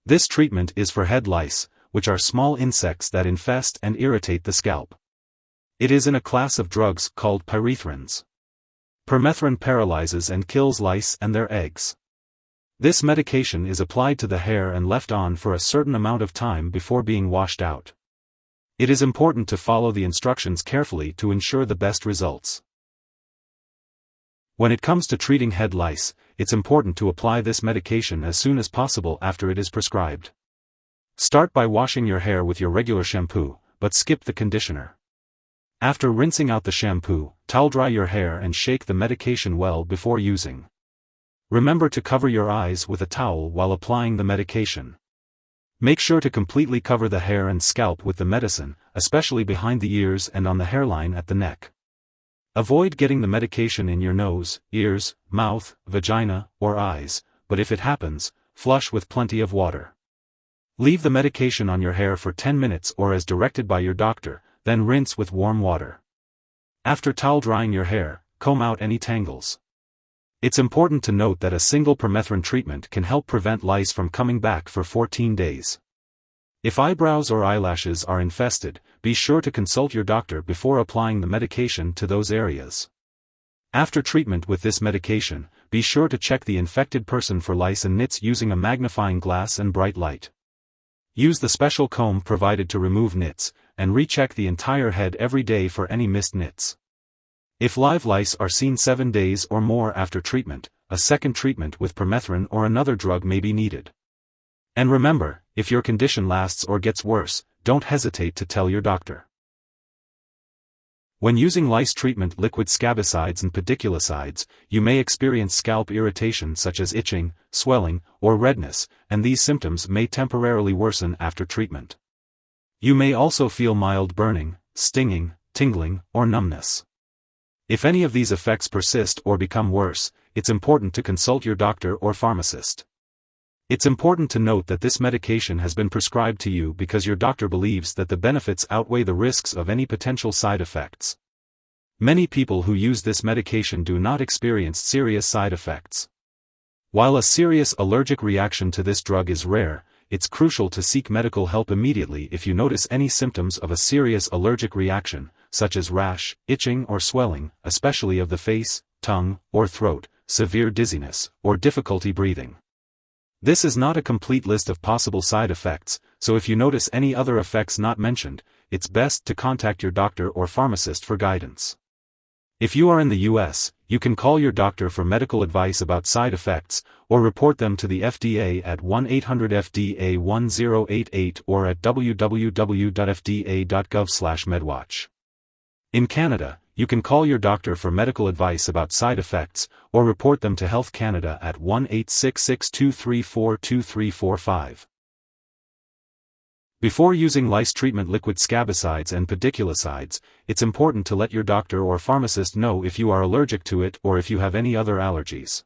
This treatment is for head lice, which are small insects that infest and irritate the scalp. It is in a class of drugs called pyrethrins. Permethrin paralyzes and kills lice and their eggs. This medication is applied to the hair and left on for a certain amount of time before being washed out. It is important to follow the instructions carefully to ensure the best results. When it comes to treating head lice, it's important to apply this medication as soon as possible after it is prescribed. Start by washing your hair with your regular shampoo, but skip the conditioner. After rinsing out the shampoo, towel dry your hair and shake the medication well before using. Remember to cover your eyes with a towel while applying the medication. Make sure to completely cover the hair and scalp with the medicine, especially behind the ears and on the hairline at the neck. Avoid getting the medication in your nose, ears, mouth, vagina, or eyes, but if it happens, flush with plenty of water. Leave the medication on your hair for 10 minutes or as directed by your doctor, then rinse with warm water. After towel drying your hair, comb out any tangles. It's important to note that a single permethrin treatment can help prevent lice from coming back for 14 days. If eyebrows or eyelashes are infested, be sure to consult your doctor before applying the medication to those areas. After treatment with this medication, be sure to check the infected person for lice and nits using a magnifying glass and bright light. Use the special comb provided to remove nits, and recheck the entire head every day for any missed nits. If live lice are seen 7 days or more after treatment, a second treatment with permethrin or another drug may be needed. And remember, if your condition lasts or gets worse, don't hesitate to tell your doctor. When using lice treatment liquid scabicides and pediculocides, you may experience scalp irritation such as itching, swelling, or redness, and these symptoms may temporarily worsen after treatment. You may also feel mild burning, stinging, tingling, or numbness. If any of these effects persist or become worse, it's important to consult your doctor or pharmacist. It's important to note that this medication has been prescribed to you because your doctor believes that the benefits outweigh the risks of any potential side effects. Many people who use this medication do not experience serious side effects. While a serious allergic reaction to this drug is rare, it's crucial to seek medical help immediately if you notice any symptoms of a serious allergic reaction, such as rash, itching or swelling, especially of the face, tongue, or throat, severe dizziness, or difficulty breathing. This is not a complete list of possible side effects, so if you notice any other effects not mentioned, it's best to contact your doctor or pharmacist for guidance. If you are in the US, you can call your doctor for medical advice about side effects, or report them to the FDA at 1-800-FDA-1088 or at www.fda.gov/medwatch. In Canada, you can call your doctor for medical advice about side effects, or report them to Health Canada at 1-866-234-2345. Before using lice treatment liquid scabicides and pediculocides, it's important to let your doctor or pharmacist know if you are allergic to it or if you have any other allergies.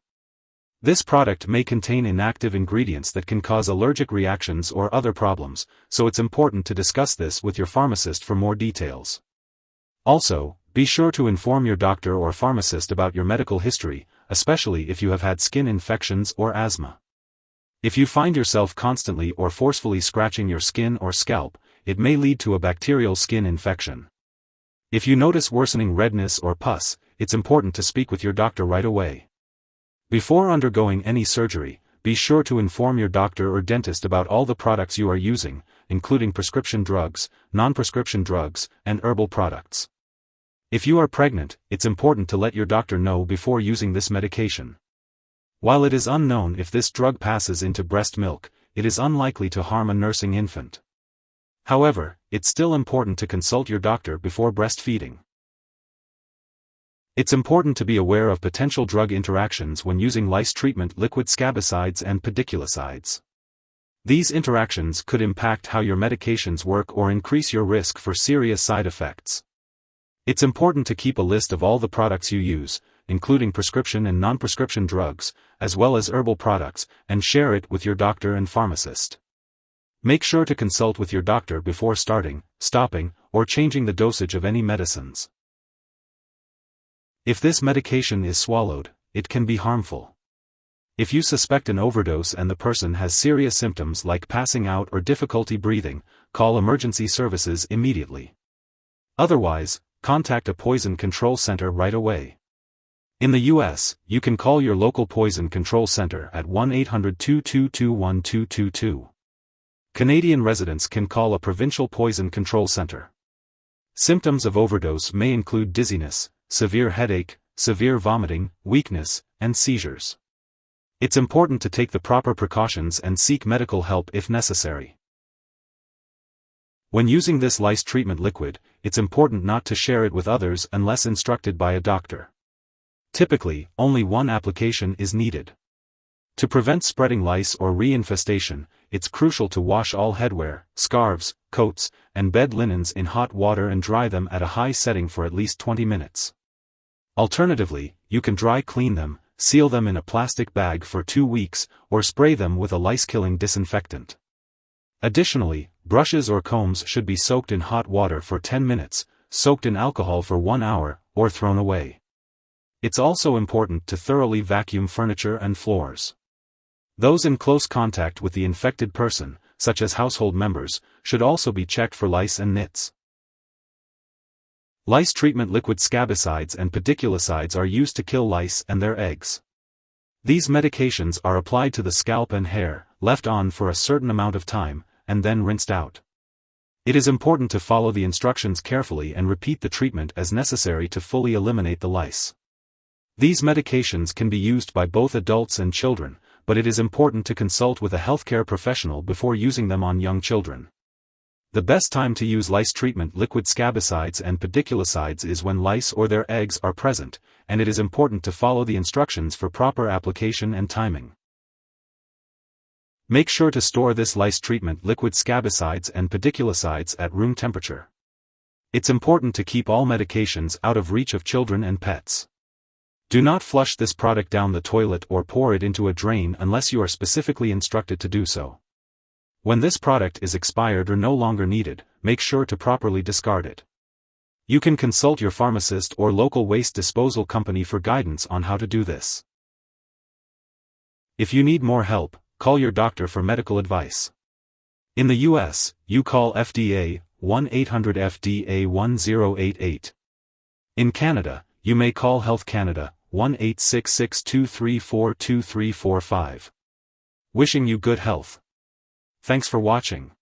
This product may contain inactive ingredients that can cause allergic reactions or other problems, so it's important to discuss this with your pharmacist for more details. Also, be sure to inform your doctor or pharmacist about your medical history, especially if you have had skin infections or asthma. If you find yourself constantly or forcefully scratching your skin or scalp, it may lead to a bacterial skin infection. If you notice worsening redness or pus, it's important to speak with your doctor right away. Before undergoing any surgery, be sure to inform your doctor or dentist about all the products you are using, including prescription drugs, non-prescription drugs, and herbal products. If you are pregnant, it's important to let your doctor know before using this medication. While it is unknown if this drug passes into breast milk, it is unlikely to harm a nursing infant. However, it's still important to consult your doctor before breastfeeding. It's important to be aware of potential drug interactions when using lice treatment liquid scabicides and pediculocides. These interactions could impact how your medications work or increase your risk for serious side effects. It's important to keep a list of all the products you use, including prescription and non-prescription drugs, as well as herbal products, and share it with your doctor and pharmacist. Make sure to consult with your doctor before starting, stopping, or changing the dosage of any medicines. If this medication is swallowed, it can be harmful. If you suspect an overdose and the person has serious symptoms like passing out or difficulty breathing, call emergency services immediately. Otherwise, contact a poison control center right away. In the U.S., you can call your local poison control center at 1-800-222-1222. Canadian residents can call a provincial poison control center. Symptoms of overdose may include dizziness, severe headache, severe vomiting, weakness, and seizures. It's important to take the proper precautions and seek medical help if necessary. When using this lice treatment liquid, it's important not to share it with others unless instructed by a doctor. Typically, only one application is needed. To prevent spreading lice or reinfestation, it's crucial to wash all headwear, scarves, coats, and bed linens in hot water and dry them at a high setting for at least 20 minutes. Alternatively, you can dry clean them, seal them in a plastic bag for 2 weeks, or spray them with a lice-killing disinfectant. Additionally, brushes or combs should be soaked in hot water for 10 minutes, soaked in alcohol for 1 hour, or thrown away. It's also important to thoroughly vacuum furniture and floors. Those in close contact with the infected person, such as household members, should also be checked for lice and nits. Lice treatment liquid Scabicides and Pediculocides are used to kill lice and their eggs. These medications are applied to the scalp and hair, left on for a certain amount of time, and then rinsed out. It is important to follow the instructions carefully and repeat the treatment as necessary to fully eliminate the lice. These medications can be used by both adults and children, but it is important to consult with a healthcare professional before using them on young children. The best time to use lice treatment liquid Scabicides and Pediculocides is when lice or their eggs are present, and it is important to follow the instructions for proper application and timing. Make sure to store this lice treatment liquid Scabicides and Pediculocides at room temperature. It's important to keep all medications out of reach of children and pets. Do not flush this product down the toilet or pour it into a drain unless you are specifically instructed to do so. When this product is expired or no longer needed, make sure to properly discard it. You can consult your pharmacist or local waste disposal company for guidance on how to do this. If you need more help, call your doctor for medical advice. In the U.S., you call FDA, 1-800-FDA-1088. In Canada, you may call Health Canada, 1-866-234-2345. Wishing you good health. Thanks for watching.